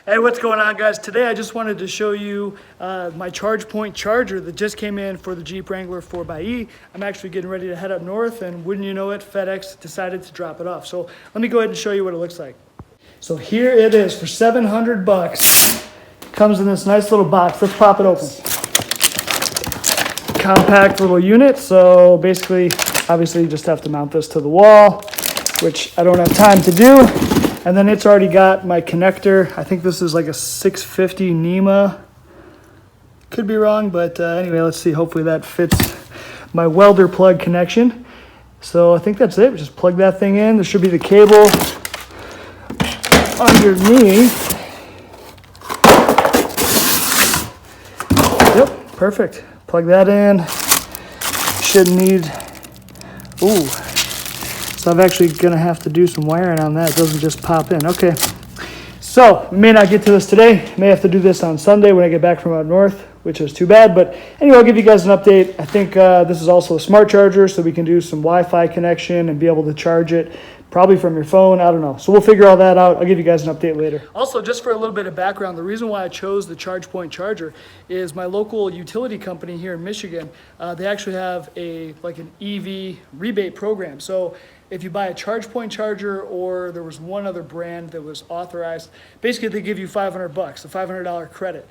Hey, what's going on, guys? Today I just wanted to show you my Chargepoint charger that just came in for the Jeep Wrangler 4xe. I'm actually getting ready to head up north, and wouldn't you know it, FedEx decided to drop it off. So let me go ahead and show you what it looks like. So here it is for 700 bucks. Comes in this nice little box. Let's pop it open. Compact little unit. So basically, obviously you just have to mount this to the wall, which I don't have time to do. And then it's already got my connector. I think this is like a 650 NEMA. Could be wrong, but anyway, let's see. Hopefully that fits my welder plug connection. So I think that's it. Just plug that thing in. There should be the cable underneath. Yep, perfect. Plug that in. Shouldn't need, ooh. So I'm actually gonna have to do some wiring on that. It doesn't just pop in. Okay. So we may not get to this today. May have to do this on Sunday when I get back from out north, which is too bad. But anyway, I'll give you guys an update. I think this is also a smart charger, so we can do some Wi-Fi connection and be able to charge it probably from your phone. I don't know. So we'll figure all that out. I'll give you guys an update later. Also, just for a little bit of background, the reason why I chose the Chargepoint charger is my local utility company here in Michigan. They actually have an EV rebate program. So if you buy a Chargepoint charger, or there was one other brand that was authorized, basically they give you $500, a $500 credit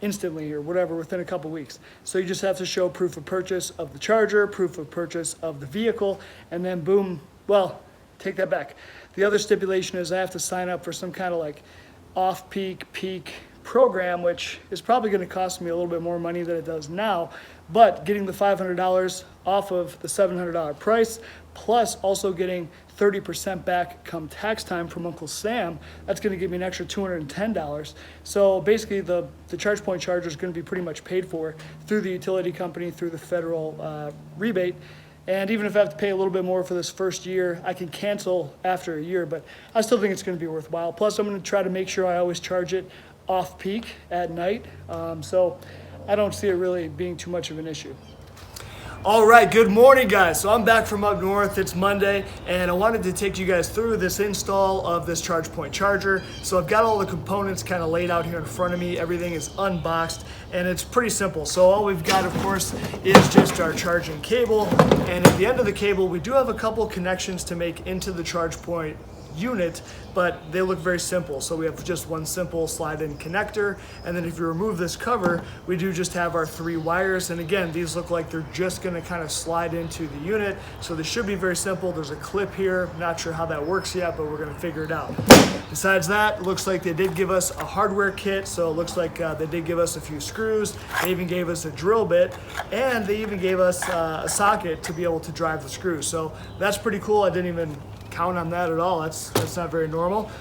instantly or whatever within a couple weeks. So you just have to show proof of purchase of the charger, proof of purchase of the vehicle, and then boom, well, take that back. The other stipulation is I have to sign up for some kind of like off-peak, peak program, which is probably going to cost me a little bit more money than it does now, but getting the $500 off of the $700 price, plus also getting 30% back come tax time from Uncle Sam, that's going to give me an extra $210. So basically the Chargepoint charger is going to be pretty much paid for through the utility company, through the federal rebate. And even if I have to pay a little bit more for this first year, I can cancel after a year, but I still think it's going to be worthwhile. Plus, I'm going to try to make sure I always charge it off peak at night. So I don't see it really being too much of an issue. All right, good morning, guys. So I'm back from up north. It's Monday, and I wanted to take you guys through this install of this Chargepoint charger. So I've got all the components kind of laid out here in front of me. Everything is unboxed, and it's pretty simple. So all we've got, of course, is just our charging cable. And at the end of the cable, we do have a couple connections to make into the Chargepoint unit, but they look very simple. So we have just one simple slide-in connector, and then if you remove this cover, we do just have our 3 wires. And again, these look like they're just going to kind of slide into the unit, so they should be very simple. There's a clip here, not sure how that works yet, but we're going to figure it out. Besides that, it looks like they did give us a hardware kit, so it looks like they did give us a few screws. They even gave us a drill bit, and they even gave us a socket to be able to drive the screws. So that's pretty cool. I didn't even count on that at all. That's not very normal.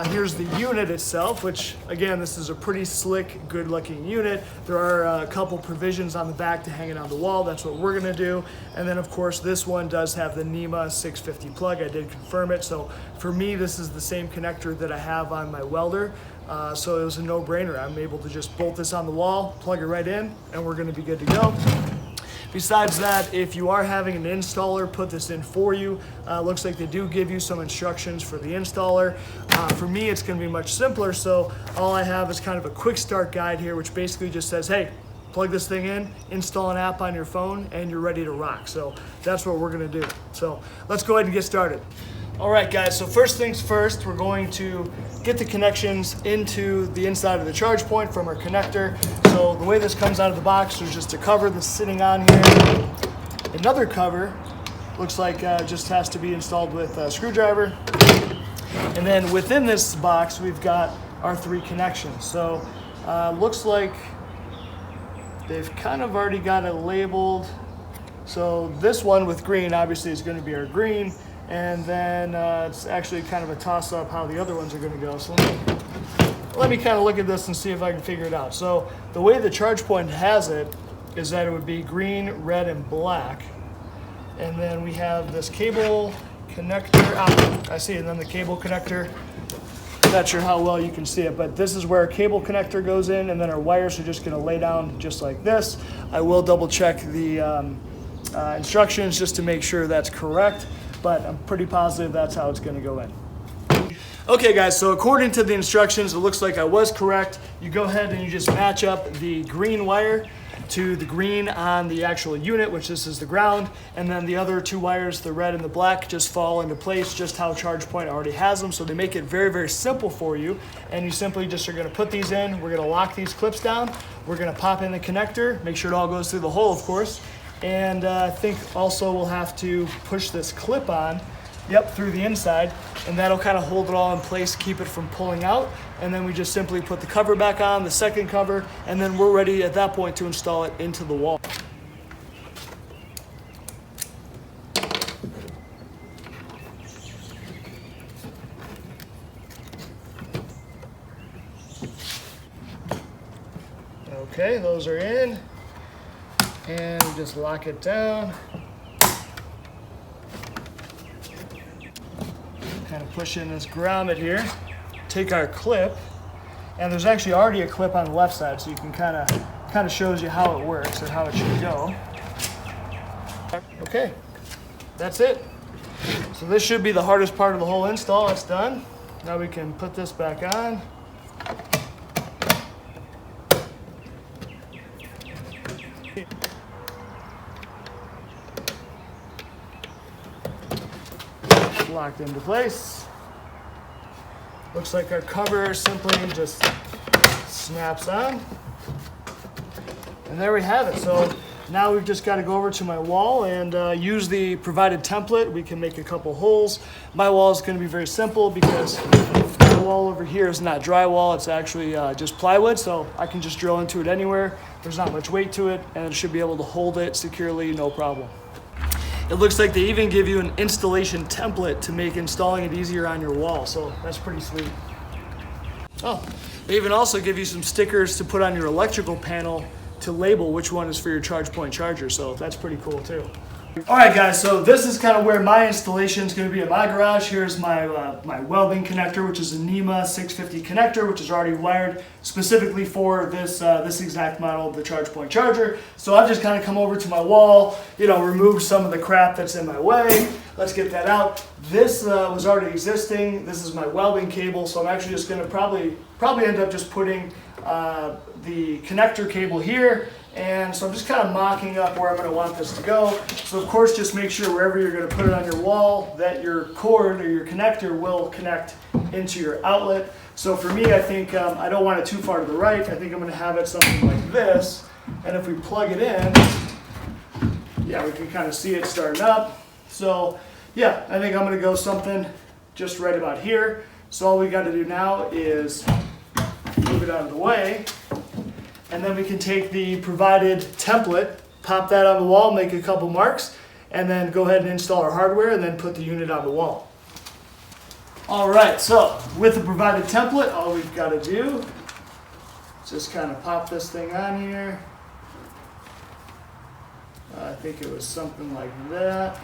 Here's the unit itself, which again, this is a pretty slick, good looking unit. There are a couple provisions on the back to hang it on the wall. That's what we're gonna do. And then of course, this one does have the NEMA 650 plug. I did confirm it. So for me, this is the same connector that I have on my welder. So it was a no-brainer. I'm able to just bolt this on the wall, plug it right in, and we're gonna be good to go. Besides that, if you are having an installer put this in for you, looks like they do give you some instructions for the installer. For me, it's going to be much simpler, so all I have is kind of a quick start guide here, which basically just says, hey, plug this thing in, install an app on your phone, and you're ready to rock. So that's what we're going to do. So let's go ahead and get started. All right, guys, so first things first, we're going to get the connections into the inside of the Chargepoint from our connector. So the way this comes out of the box, there's just a cover that's sitting on here. Another cover looks like just has to be installed with a screwdriver. And then within this box, we've got our 3 connections. So looks like they've kind of already got it labeled. So this one with green obviously is going to be our green. And then it's actually kind of a toss-up how the other ones are going to go. So let me kind of look at this and see if I can figure it out. So the way the Chargepoint has it is that it would be green, red, and black. And then we have this cable connector. I see it, and then the cable connector. Not sure how well you can see it, but this is where our cable connector goes in, and then our wires are just going to lay down just like this. I will double check the instructions just to make sure that's correct, but I'm pretty positive that's how it's going to go in. Okay guys, so according to the instructions, it looks like I was correct. You go ahead and you just match up the green wire to the green on the actual unit, which this is the ground, and then the other two wires, the red and the black, just fall into place just how Chargepoint already has them. So they make it very, very simple for you, and you simply just are gonna put these in. We're gonna lock these clips down. We're gonna pop in the connector, make sure it all goes through the hole, of course. And I think also we'll have to push this clip on, through the inside, and that'll kind of hold it all in place, keep it from pulling out. And then we just simply put the cover back on, the second cover, and then we're ready at that point to install it into the wall. Okay, those are in, and we just lock it down. Kind of push in this grommet here, take our clip, and there's actually already a clip on the left side, so you can kind of shows you how it works or how it should go. Okay, that's it. So this should be the hardest part of the whole install. It's done. Now we can put this back on. Locked into place. Looks like our cover simply just snaps on. And there we have it. So now we've just got to go over to my wall and use the provided template. We can make a couple holes. My wall is going to be very simple because the wall over here is not drywall. It's actually just plywood, so I can just drill into it anywhere. There's not much weight to it, and it should be able to hold it securely, no problem. It looks like they even give you an installation template to make installing it easier on your wall, so that's pretty sweet. Oh, they even also give you some stickers to put on your electrical panel to label which one is for your Chargepoint charger, so that's pretty cool too. All right guys, so this is kind of where my installation is going to be in my garage. Here's my my welding connector, which is a NEMA 650 connector, which is already wired specifically for this this exact model of the Chargepoint charger. So I've just kind of come over to my wall, remove some of the crap that's in my way. Let's get that out. This was already existing. This is my welding cable, so I'm actually just going to probably end up just putting the connector cable here. And so I'm just kind of mocking up where I'm going to want this to go. So of course, just make sure wherever you're going to put it on your wall that your cord or your connector will connect into your outlet. So for me, I think I don't want it too far to the right. I think I'm going to have it something like this. And if we plug it in, yeah, we can kind of see it starting up. So yeah, I think I'm going to go something just right about here. So all we got to do now is move it out of the way. And then we can take the provided template, pop that on the wall, make a couple marks, and then go ahead and install our hardware and then put the unit on the wall. All right, so with the provided template, all we've got to do is just kind of pop this thing on here. I think it was something like that.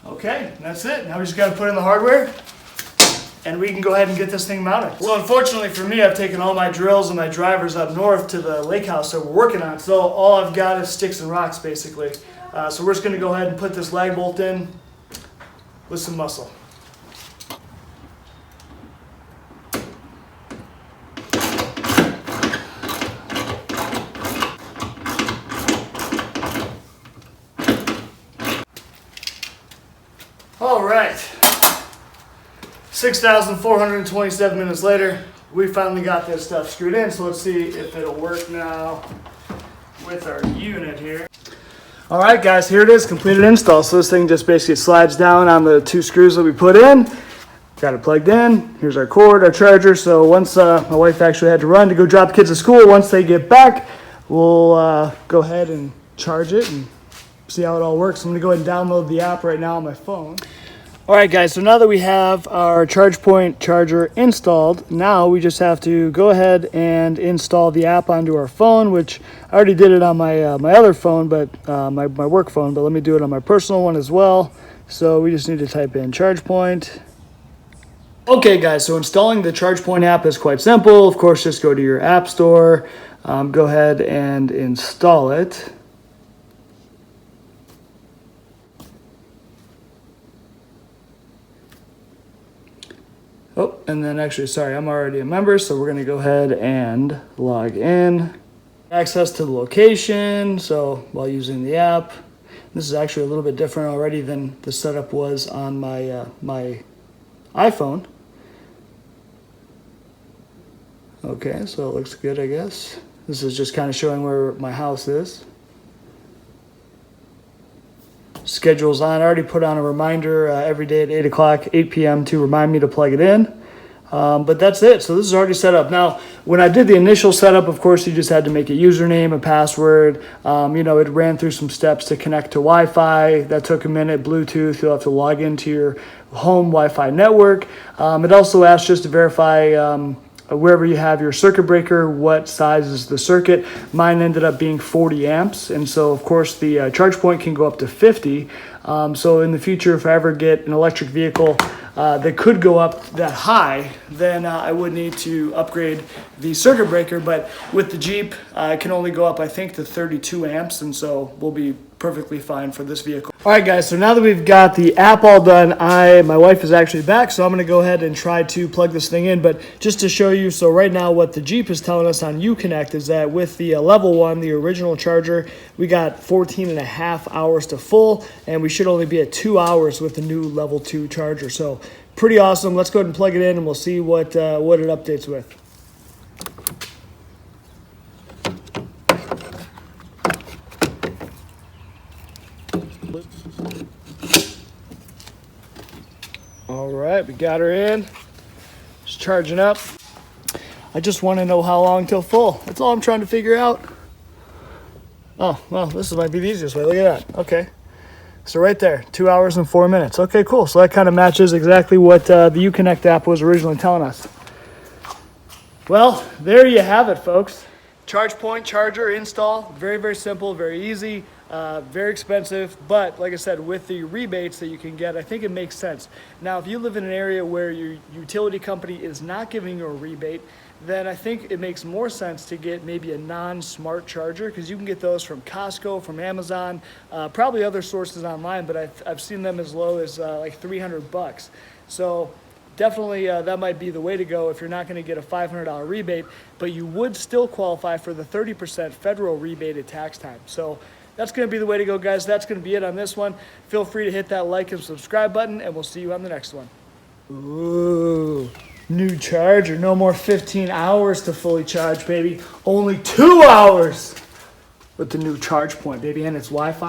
Okay, that's it. Now we just got to put in the hardware and we can go ahead and get this thing mounted. Well, unfortunately for me, I've taken all my drills and my drivers up north to the lake house that we're working on. So all I've got is sticks and rocks basically. So we're just going to go ahead and put this lag bolt in with some muscle. All right, 6,427 minutes later, we finally got this stuff screwed in, so let's see if it'll work now with our unit here. All right, guys, here it is, completed install. So this thing just basically slides down on the two screws that we put in. Got it plugged in. Here's our cord, our charger. So once my wife actually had to run to go drop the kids at school, once they get back, we'll go ahead and charge it and see how it all works. I'm gonna go ahead and download the app right now on my phone. All right guys, so now that we have our Chargepoint charger installed, now we just have to go ahead and install the app onto our phone, which I already did it on my my other phone, but my work phone, but let me do it on my personal one as well. So we just need to type in Chargepoint. Okay guys, so installing the Chargepoint app is quite simple. Of course, just go to your app store, go ahead and install it. Oh, and then actually, sorry, I'm already a member, so we're going to go ahead and log in. Access to the location, so while using the app. This is actually a little bit different already than the setup was on my my iPhone. Okay, so it looks good, I guess. This is just kind of showing where my house is. Schedule's on. I already put on a reminder every day at 8 o'clock, 8 p.m. to remind me to plug it in. But that's it. So this is already set up. Now, when I did the initial setup, of course, you just had to make a username, a password. You know, it ran through some steps to connect to Wi-Fi. That took a minute. Bluetooth, you'll have to log into your home Wi-Fi network. It also asked just to verify wherever you have your circuit breaker, what size is the circuit. Mine ended up being 40 amps. And so, of course, the Chargepoint can go up to 50. So in the future, if I ever get an electric vehicle that could go up that high, then I would need to upgrade the circuit breaker. But with the Jeep, it can only go up, I think, to 32 amps. And so we'll be perfectly fine for this vehicle. All right, guys, so now that we've got the app all done, my wife is actually back, so I'm going to go ahead and try to plug this thing in. But just to show you, so right now what the Jeep is telling us on Uconnect is that with the level 1, the original charger, we got 14 and a half hours to full, and we should only be at 2 hours with the new level 2 charger. So pretty awesome. Let's go ahead and plug it in, and we'll see what it updates with. All right, we got her in. It's charging up. I just want to know how long till full. That's all I'm trying to figure out. Oh, well, this might be the easiest way. Look at that. Okay. So right there, 2 hours and 4 minutes. Okay, cool. So that kind of matches exactly what the Uconnect app was originally telling us. Well, there you have it, folks. Chargepoint charger install. Very, very simple, very easy. Very expensive, but like I said, with the rebates that you can get, I think it makes sense. Now, if you live in an area where your utility company is not giving you a rebate, then I think it makes more sense to get maybe a non-smart charger, because you can get those from Costco, from Amazon, probably other sources online, but I've seen them as low as like $300. So definitely that might be the way to go if you're not going to get a $500 rebate, but you would still qualify for the 30% federal rebate at tax time. So that's going to be the way to go, guys. That's going to be it on this one. Feel free to hit that like and subscribe button, and we'll see you on the next one. Ooh, new charger. No more 15 hours to fully charge, baby. Only 2 hours with the new Chargepoint, baby, and it's Wi-Fi.